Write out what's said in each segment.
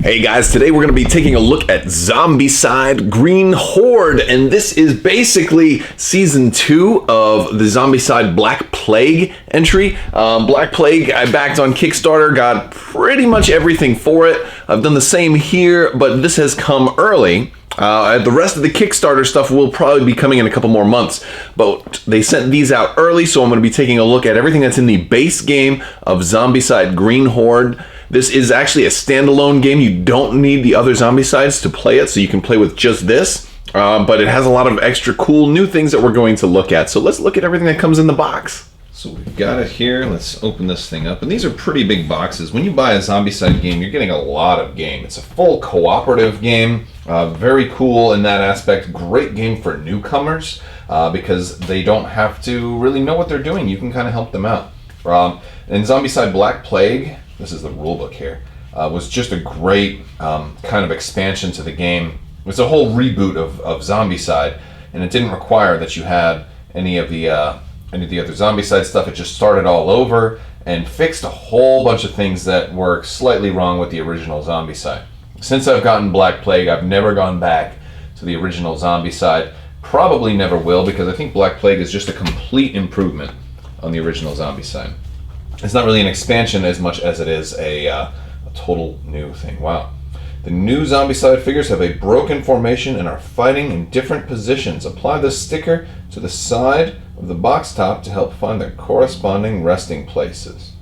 Hey guys, today we're going to be taking a look at Zombicide Green Horde, and this is basically Season 2 of the Zombicide Black Plague entry. Black Plague, I backed on Kickstarter, got pretty much everything for it. I've done the same here, but this has come early. The rest of the Kickstarter stuff will probably be coming in a couple more months, but they sent these out early, so I'm going to be taking a look at everything that's in the base game of Zombicide Green Horde. This is actually a standalone game. You don't need the other Zombicides to play it, so you can play with just this, but it has a lot of extra cool new things that we're going to look at. So let's look at everything that comes in the box. So we've got it here. Let's open this thing up. And these are pretty big boxes. When you buy a Zombicide game, you're getting a lot of game. It's a full cooperative game. Very cool in that aspect. Great game for newcomers because they don't have to really know what they're doing. You can kind of help them out. And Zombicide Black Plague, this is the rulebook here, was just a great kind of expansion to the game. It's a whole reboot of Zombicide, and it didn't require that you had any of the other Zombicide stuff. It just started all over and fixed a whole bunch of things that were slightly wrong with the original Zombicide. Since I've gotten Black Plague, I've never gone back to the original Zombicide. Probably never will, because I think Black Plague is just a complete improvement on the original Zombicide. It's not really an expansion as much as it is a total new thing. Wow. The new Zombicide figures have a broken formation and are fighting in different positions. Apply the sticker to the side of the box top to help find their corresponding resting places.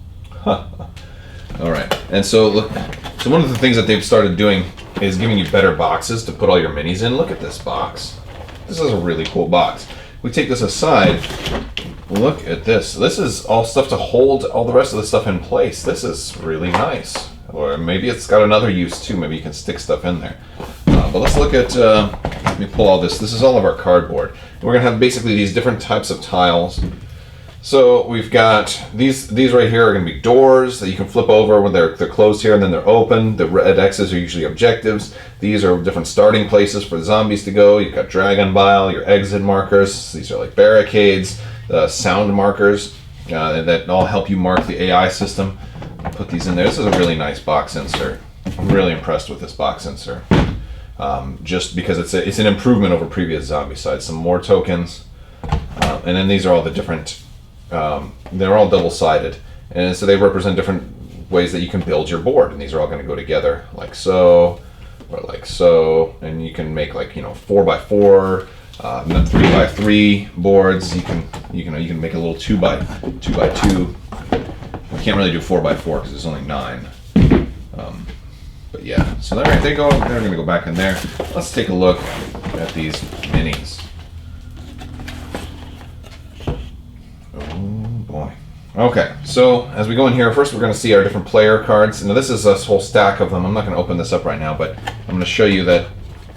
Alright, and so look, so one of the things that they've started doing is giving you better boxes to put all your minis in. Look at this box. This is a really cool box. We take this aside. Look at this. This is all stuff to hold all the rest of the stuff in place. This is really nice. Or maybe it's got another use too. Maybe you can stick stuff in there. But let's look at, let me pull all this. This is all of our cardboard. We're going to have basically these different types of tiles. So we've got these right here are going to be doors that you can flip over when they're closed here and then they're open. The red X's are usually objectives. These are different starting places for the zombies to go. You've got Dragon Bile, your exit markers. These are like barricades, sound markers that all help you mark the AI system. Put these in there. This is a really nice box insert. I'm really impressed with this box insert. Just because it's an improvement over previous Zombicide. Some more tokens. And then these are all the different, they're all double-sided. And so they represent different ways that you can build your board. And these are all going to go together like so, or like so. And you can make 4x4, 3x3 boards. You can make a little 2x2. We can't really do 4x4 because there's only 9. But yeah, so they're going to go back in there. Let's take a look at these minis. Oh boy. Okay, so as we go in here, first we're going to see our different player cards. Now this is a whole stack of them. I'm not going to open this up right now, but I'm going to show you that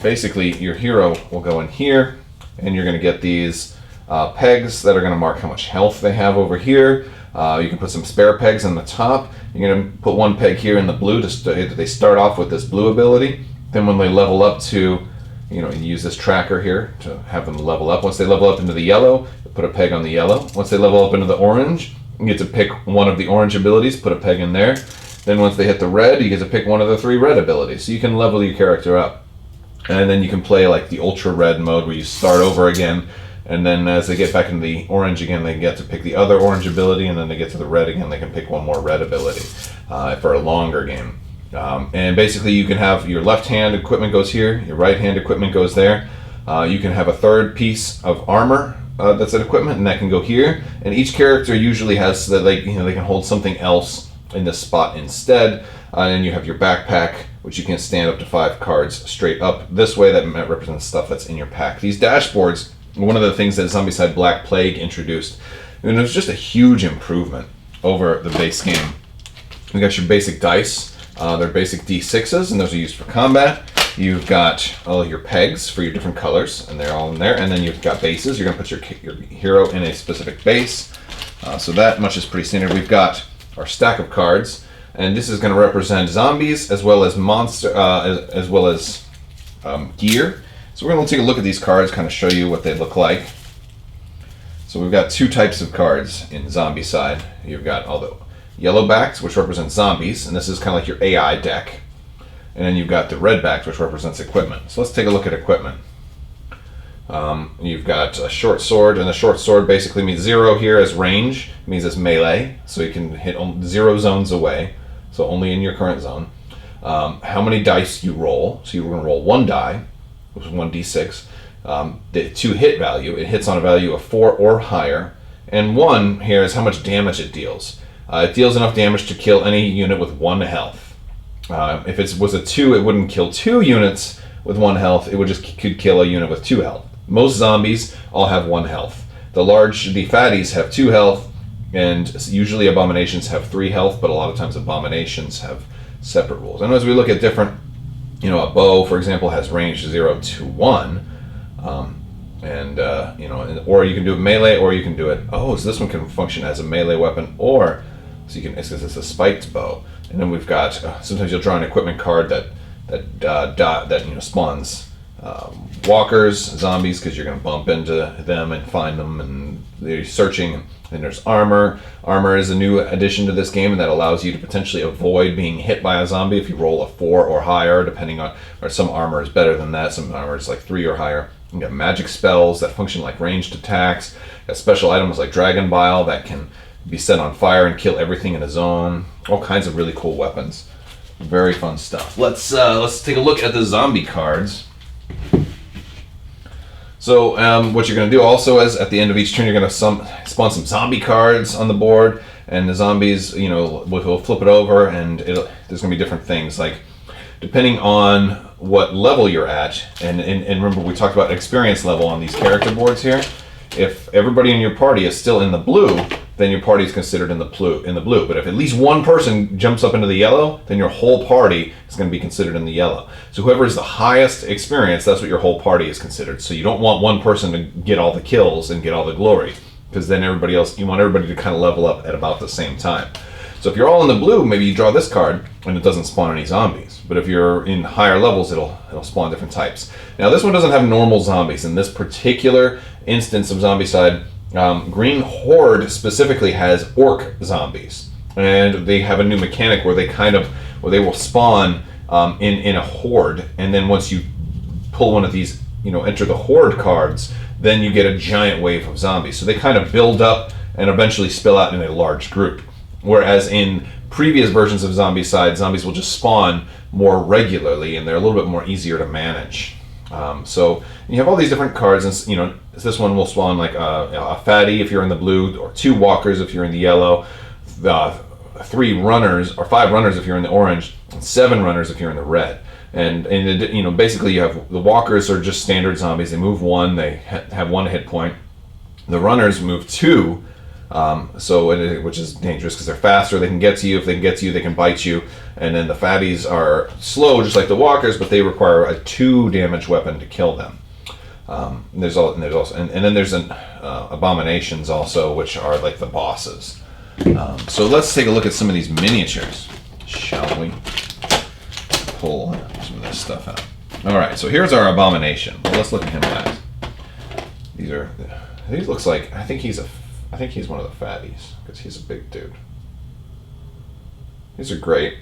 basically your hero will go in here, and you're going to get these pegs that are going to mark how much health they have over here. You can put some spare pegs on the top. You're going to put one peg here in the blue. They start off with this blue ability. Then when they level up to, you use this tracker here to have them level up. Once they level up into the yellow, you put a peg on the yellow. Once they level up into the orange, you get to pick one of the orange abilities, put a peg in there. Then once they hit the red, you get to pick one of the 3 red abilities. So you can level your character up. And then you can play like the ultra red mode where you start over again. And then as they get back into the orange again, they get to pick the other orange ability, and then they get to the red again, they can pick one more red ability for a longer game. And basically you can have your left hand equipment goes here, your right hand equipment goes there. You can have a third piece of armor that's an equipment, and that can go here. And each character usually has so that they can hold something else in this spot instead. And you have your backpack, which you can stand up to 5 cards straight up this way. That represents stuff that's in your pack. These dashboards, one of the things that Zombicide Black Plague introduced, and it was just a huge improvement over the base game. You got your basic dice. They're basic D6s, and those are used for combat. You've got all your pegs for your different colors, and they're all in there. And then you've got bases. You're going to put your hero in a specific base. So that much is pretty standard. We've got our stack of cards, and this is going to represent zombies as well as gear. So we're going to take a look at these cards, kind of show you what they look like. So we've got 2 types of cards in Zombicide. You've got all the yellow backs, which represent zombies, and this is kind of like your AI deck. and then you've got the red backed, which represents equipment. So let's take a look at equipment. You've got a short sword, and the short sword basically means 0 here as range. It means it's melee, so you can hit 0 zones away, so only in your current zone. How many dice you roll, so you're going to roll 1 die, which is 1d6. The 2 hit value, it hits on a value of 4 or higher, and 1 here is how much damage it deals. It deals enough damage to kill any unit with 1 health. If it was a 2, it wouldn't kill 2 units with 1 health, it could kill a unit with 2 health. Most zombies all have 1 health. The fatties have 2 health, and usually abominations have 3 health, but a lot of times abominations have separate rules. And as we look at different, a bow, for example, has range 0 to 1, or you can do it melee, or you can do it, so this one can function as a melee weapon, or, so you can, it's a spiked bow. And then we've got, sometimes you'll draw an equipment card that spawns walkers, zombies, because you're going to bump into them and find them, and they're searching. And there's armor. Armor is a new addition to this game, and that allows you to potentially avoid being hit by a zombie if you roll a 4 or higher, depending on, or some armor is better than that, some armor is like 3 or higher. You got magic spells that function like ranged attacks. You got special items like Dragon Bile that can be set on fire and kill everything in a zone. All kinds of really cool weapons. Very fun stuff. Let's take a look at the zombie cards. So what you're going to do also is at the end of each turn, you're going to spawn some zombie cards on the board, and the zombies, we'll flip it over, and there's going to be different things, like depending on what level you're at, and remember we talked about experience level on these character boards here. If everybody in your party is still in the blue, then your party is considered in the blue. But if at least one person jumps up into the yellow, then your whole party is going to be considered in the yellow. So whoever is the highest experience, that's what your whole party is considered. So you don't want one person to get all the kills and get all the glory, because then you want everybody to kind of level up at about the same time. So if you're all in the blue, maybe you draw this card and it doesn't spawn any zombies. But if you're in higher levels, it'll spawn different types. Now this one doesn't have normal zombies. In this particular instance of Zombicide, Green Horde specifically has Orc Zombies, and they have a new mechanic where they will spawn in a horde, and then once you pull one of these, enter the horde cards, then you get a giant wave of zombies. So they kind of build up and eventually spill out in a large group. Whereas in previous versions of Zombicide, zombies will just spawn more regularly, and they're a little bit more easier to manage. So you have all these different cards, and this one will spawn like a fatty if you're in the blue, or 2 walkers if you're in the yellow, 3 runners or 5 runners if you're in the orange, and 7 runners if you're in the red. And basically you have the walkers are just standard zombies. They move 1, they have 1 hit point. The runners move 2. Which is dangerous because they're faster, they can get to you. If they can get to you, they can bite you. And then the fatties are slow, just like the walkers, but they require a 2 damage weapon to kill them. And then there's abominations also, which are like the bosses. So let's take a look at some of these miniatures, shall we? Pull some of this stuff out. All right, so here's our abomination. Well, let's look at him last. These looks like I think he's one of the fatties, because he's a big dude. These are great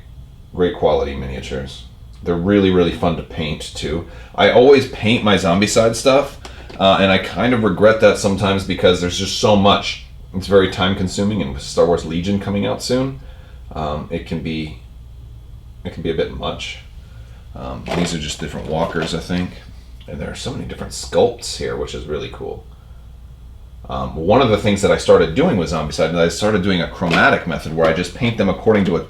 quality miniatures. They're really, really fun to paint, too. I always paint my Zombicide stuff, and I kind of regret that sometimes because there's just so much. It's very time-consuming, and with Star Wars Legion coming out soon, it can be a bit much. These are just different walkers, I think. And there are so many different sculpts here, which is really cool. One of the things that I started doing with Zombicide is I started doing a chromatic method where I just paint them according to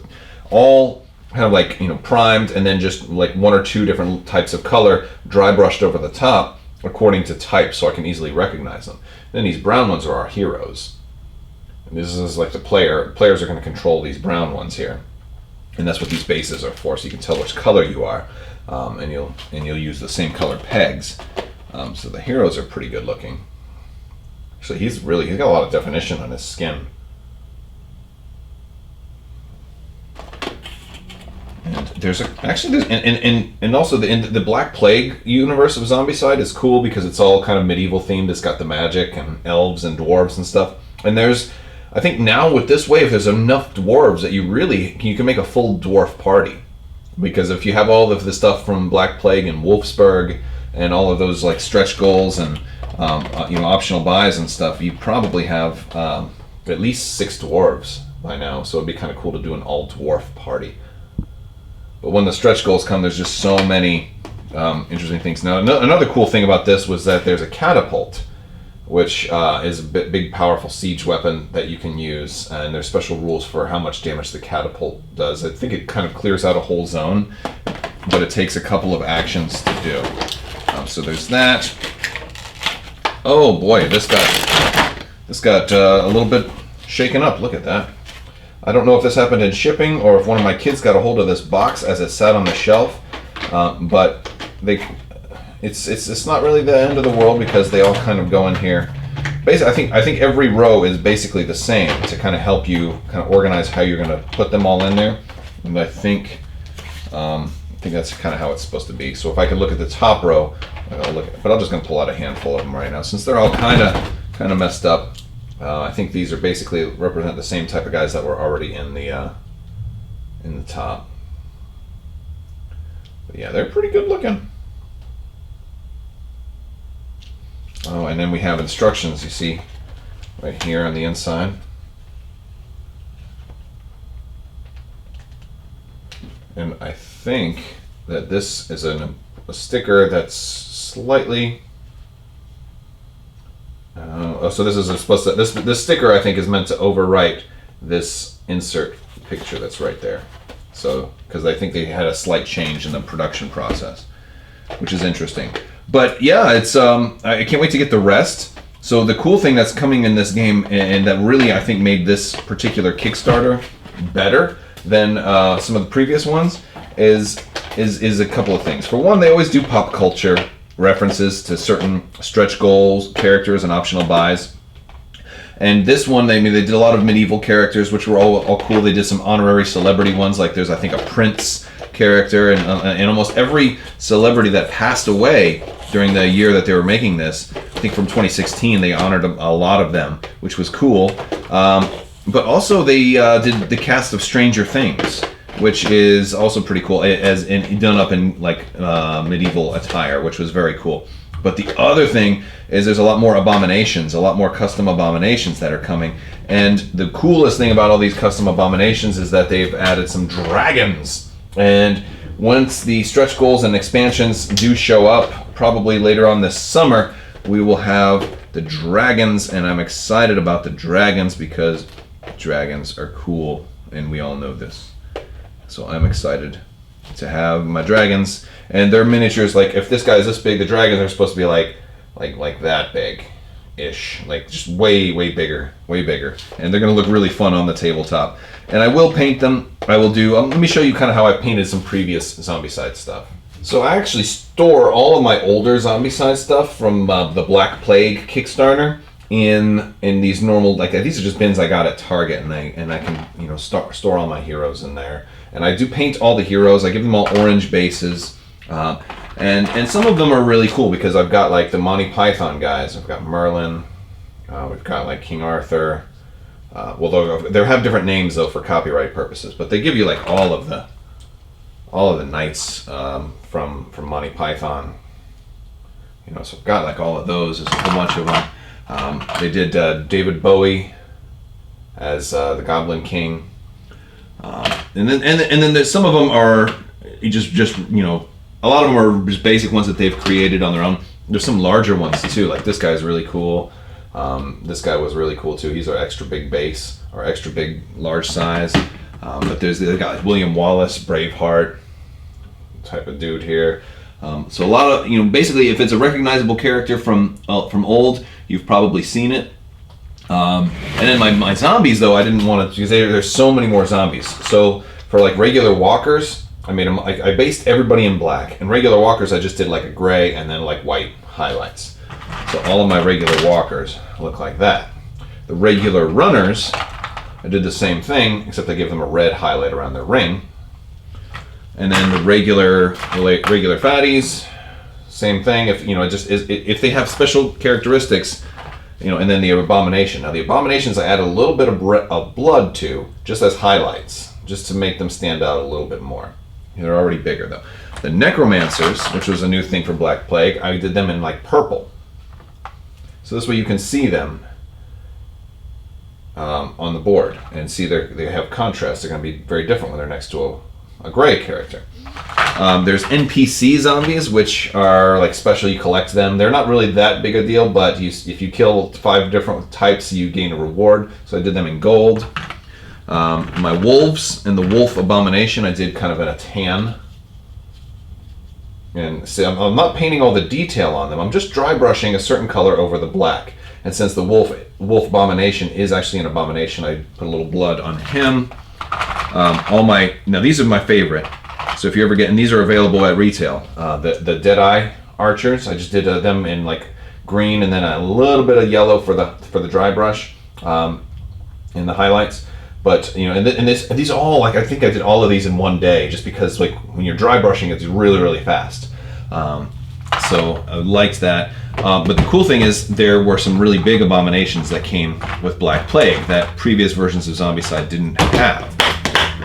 all kind of like, primed, and then just like 1 or 2 different types of color dry brushed over the top according to type, so I can easily recognize them. Then these brown ones are our heroes. And this is like the players are going to control these brown ones here. And that's what these bases are for, so you can tell which color you are. And you'll use the same color pegs. So the heroes are pretty good looking. So he's got a lot of definition on his skin. And and also the Black Plague universe of Zombicide is cool because it's all kind of medieval themed. It's got the magic and elves and dwarves and stuff. And I think now with this wave, there's enough dwarves that you can make a full dwarf party. because if you have all of the stuff from Black Plague and Wolfsburg and all of those like stretch goals and optional buys and stuff, you probably have at least 6 dwarves by now. So it'd be kind of cool to do an all dwarf party. But when the stretch goals come, there's just so many interesting things. Now, another cool thing about this was that there's a catapult, which is a big, powerful siege weapon that you can use, and there's special rules for how much damage the catapult does. I think it kind of clears out a whole zone, but it takes a couple of actions to do. So there's that. Oh boy, this got a little bit shaken up. Look at that. I don't know if this happened in shipping or if one of my kids got a hold of this box as it sat on the shelf, but it's not really the end of the world because they all kind of go in here. Basically, I think every row is basically the same to kind of help you kind of organize how you're going to put them all in there. And I think that's kind of how it's supposed to be. So if I could look at the top row, but I'm just going to pull out a handful of them right now since they're all kind of messed up. I think these are basically represent the same type of guys that were already in the top. But yeah, they're pretty good looking. Oh, and then we have instructions, you see, right here on the inside. And I think that this is a sticker that's slightly... so this is supposed to... This sticker, I think, is meant to overwrite this insert picture that's right there. So, because I think they had a slight change in the production process, which is interesting. But yeah, it's I can't wait to get the rest. So the cool thing that's coming in this game, and that really I think made this particular Kickstarter better than some of the previous ones, is a couple of things. For one, they always do pop culture references to certain stretch goals, characters, and optional buys. And this one, they did a lot of medieval characters, which were all cool. They did some honorary celebrity ones, like there's, I think, a prince character, and almost every celebrity that passed away during the year that they were making this. I think from 2016, they honored a lot of them, which was cool. But also, they did the cast of Stranger Things, which is also pretty cool, as done up in like medieval attire, which was very cool. But the other thing is there's a lot more abominations, a lot more custom abominations that are coming. And the coolest thing about all these custom abominations is that they've added some dragons. And once the stretch goals and expansions do show up, probably later on this summer, we will have the dragons. And I'm excited about the dragons because dragons are cool, and we all know this. So I'm excited to have my dragons, and their miniatures. Like if this guy is this big, the dragons are supposed to be like that big-ish, like just way bigger, and they're gonna look really fun on the tabletop. And I will paint them. I will do. Let me show you kind of how I painted some previous Zombicide stuff. So I actually store all of my older Zombicide stuff from the Black Plague Kickstarter in these normal, like these are just bins I got at Target, and I can store all my heroes in there. And I do paint all the heroes. I give them all orange bases, and some of them are really cool because I've got like the Monty Python guys. I've got Merlin. We've got like King Arthur. Well, they have different names though for copyright purposes, but they give you like all of the knights from Monty Python. So I've got like all of those. There's a whole bunch of them. They did David Bowie as the Goblin King. And then there's some of them are just a lot of them are just basic ones that they've created on their own. There's some larger ones too, like this guy's really cool. This guy was really cool too. He's our extra big base, or extra big large size. But they got like William Wallace, Braveheart type of dude here. So a lot of basically if it's a recognizable character from old, you've probably seen it. And then my zombies though, I didn't want to, because there's so many more zombies. So for like regular walkers, I made them. I based everybody in black, and regular walkers I just did like a gray and then like white highlights. So all of my regular walkers look like that. The regular runners, I did the same thing, except I gave them a red highlight around their ring. And then the regular fatties, same thing. If they have special characteristics. And then the abomination. Now the abominations I add a little bit of blood to, just as highlights, just to make them stand out a little bit more. They're already bigger though. The Necromancers, which was a new thing for Black Plague, I did them in like purple. So this way you can see them on the board and see they have contrast. They're going to be very different when they're next to a gray character. There's NPC zombies, which are like special. You collect them. They're not really that big a deal, but if you kill 5 different types, you gain a reward. So I did them in gold. My wolves and the wolf abomination, I did kind of in a tan. And see, I'm not painting all the detail on them. I'm just dry brushing a certain color over the black. And since the wolf abomination is actually an abomination, I put a little blood on him. Now these are my favorite. So if you ever get, and these are available at retail. The Deadeye archers, I just did them in like green and then a little bit of yellow for the dry brush in the highlights. But you know, and these are all like, I think I did all of these in one day, just because like when you're dry brushing, it's really really fast. So I liked that. But the cool thing is there were some really big abominations that came with Black Plague that previous versions of Zombicide didn't have.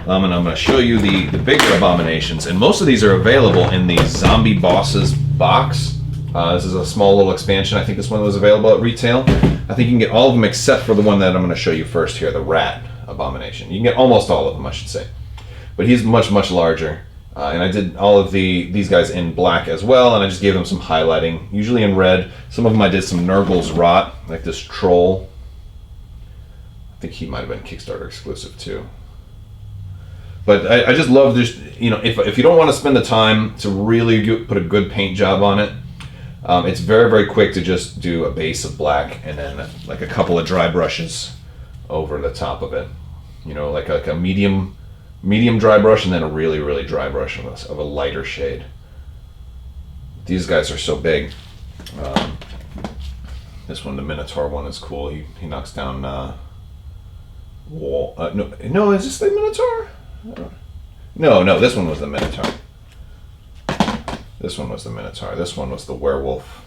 And I'm going to show you the bigger abominations, and most of these are available in the Zombie Bosses box. This is a small little expansion. I think this one was available at retail. I think you can get all of them except for the one that I'm going to show you first here, the Rat Abomination. You can get almost all of them, I should say. But he's much, much larger. And I did all of these guys in black as well, and I just gave them some highlighting, usually in red. Some of them I did some Nurgle's Rot, like this troll. I think he might have been Kickstarter exclusive too. But I just love this, you know, if you don't want to spend the time to really put a good paint job on it, it's very, very quick to just do a base of black and then like a couple of dry brushes over the top of it. You know, like a medium dry brush and then a really, really dry brush of a lighter shade. These guys are so big. This one, the Minotaur one, is cool. He knocks down wall. No, is this the Minotaur? No, this one was the Minotaur. This one was the Minotaur. This one was the werewolf.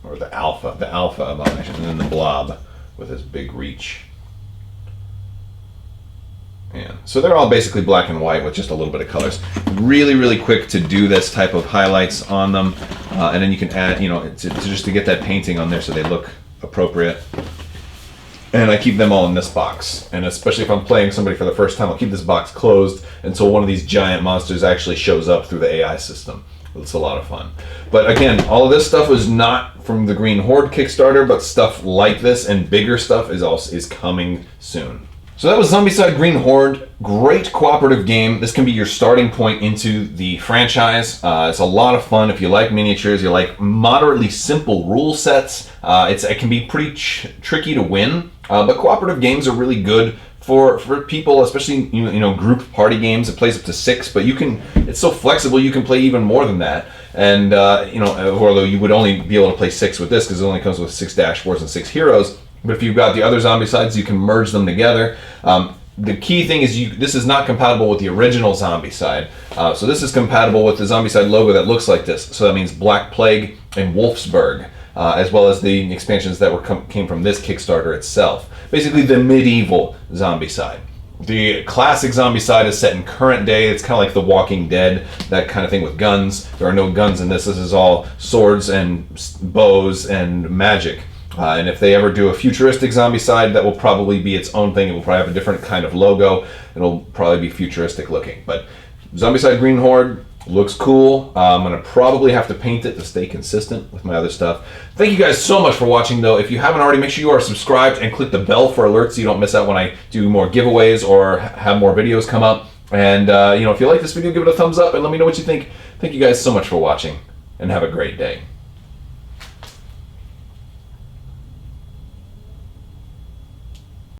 Or the alpha abomination. And then the blob with his big reach. Yeah. So they're all basically black and white with just a little bit of colors. Really, really quick to do this type of highlights on them. And then you can add, you know, just to get that painting on there so they look appropriate. And I keep them all in this box. And especially if I'm playing somebody for the first time, I'll keep this box closed until one of these giant monsters actually shows up through the AI system. It's a lot of fun. But again, all of this stuff was not from the Green Horde Kickstarter, but stuff like this and bigger stuff is coming soon. So that was Zombicide Green Horde. Great cooperative game. This can be your starting point into the franchise. It's a lot of fun if you like miniatures, you like moderately simple rule sets. It can be pretty tricky to win, but cooperative games are really good for people, especially you know group party games. It plays up to 6, but it's so flexible you can play even more than that. And you know, although you would only be able to play 6 with this because it only comes with 6 dashboards and 6 heroes. But if you've got the other Zombicides, you can merge them together. The key thing is this is not compatible with the original Zombicide. So this is compatible with the Zombicide logo that looks like this. So that means Black Plague and Wolfsburg, as well as the expansions that came from this Kickstarter itself. Basically the medieval Zombicide. The classic Zombicide is set in current day. It's kind of like The Walking Dead, that kind of thing with guns. There are no guns in this. This is all swords and bows and magic. And if they ever do a futuristic Zombicide, that will probably be its own thing. It will probably have a different kind of logo. It'll probably be futuristic looking. But Zombicide Green Horde looks cool. I'm going to probably have to paint it to stay consistent with my other stuff. Thank you guys so much for watching, though. If you haven't already, make sure you are subscribed and click the bell for alerts so you don't miss out when I do more giveaways or have more videos come up. And you know, if you like this video, give it a thumbs up and let me know what you think. Thank you guys so much for watching, and have a great day.